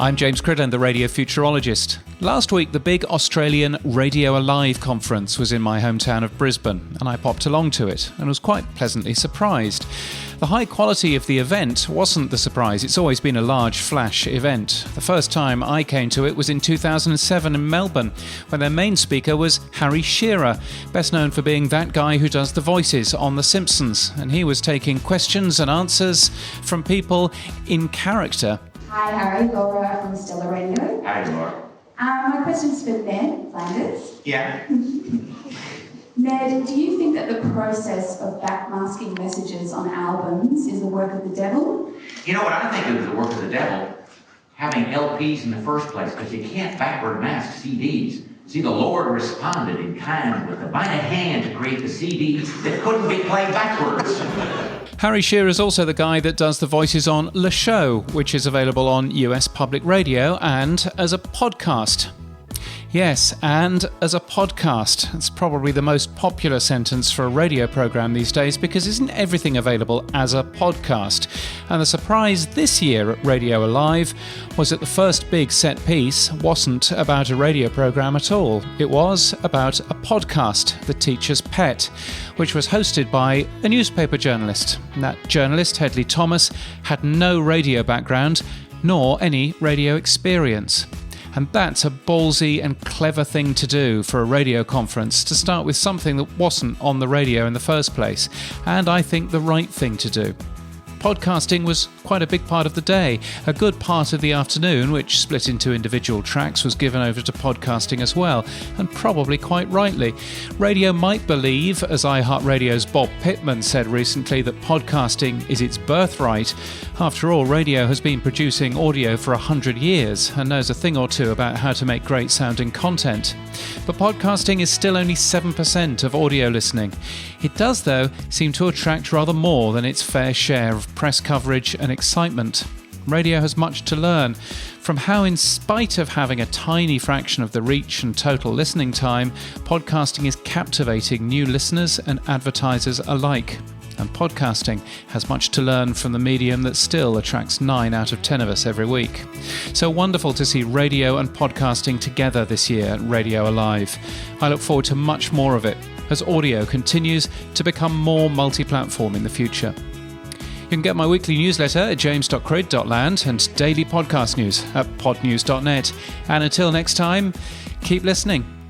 I'm James Cridland, the radio futurologist. Last week, the big Australian Radio Alive conference was in my hometown of Brisbane, and I popped along to it and was quite pleasantly surprised. The high quality of the event wasn't the surprise. It's always been a large flash event. The first time I came to it was in 2007 in Melbourne, when their main speaker was Harry Shearer, best known for being that guy who does the voices on The Simpsons, and he was taking questions and answers from people in character. Hi Harry, Laura from Stella Radio. Hi Laura. My question's for Ned Flanders. Yeah. Ned, do you think that the process of backmasking messages on albums is the work of the devil? You know what I think is the work of the devil? Having LPs in the first place, because you can't backward mask CDs. See, the Lord responded in kind with a mighty hand to create the CD that couldn't be played backwards. Harry Shearer is also the guy that does the voices on Le Show, which is available on US public radio and as a podcast. Yes, and as a podcast. It's probably the most popular sentence for a radio program these days because isn't everything available as a podcast? And the surprise this year at Radio Alive was that the first big set piece wasn't about a radio program at all. It was about a podcast, The Teacher's Pet, which was hosted by a newspaper journalist. And that journalist, Hedley Thomas, had no radio background nor any radio experience. And that's a ballsy and clever thing to do for a radio conference, to start with something that wasn't on the radio in the first place, and I think the right thing to do. Podcasting was quite a big part of the day. A good part of the afternoon, which split into individual tracks, was given over to podcasting as well, and probably quite rightly. Radio might believe, as iHeartRadio's Bob Pittman said recently, that podcasting is its birthright. After all, radio has been producing audio for 100 years and knows a thing or two about how to make great sounding content. But podcasting is still only 7% of audio listening. It does, though, seem to attract rather more than its fair share of press coverage and excitement. Radio has much to learn from how, in spite of having a tiny fraction of the reach and total listening time, podcasting is captivating new listeners and advertisers alike. And podcasting has much to learn from the medium that still attracts 9 out of 10 of us every week. So wonderful to see radio and podcasting together this year at Radio Alive. I look forward to much more of it as audio continues to become more multi-platform in the future. You can get my weekly newsletter at james.crid.land and daily podcast news at podnews.net. And until next time, keep listening.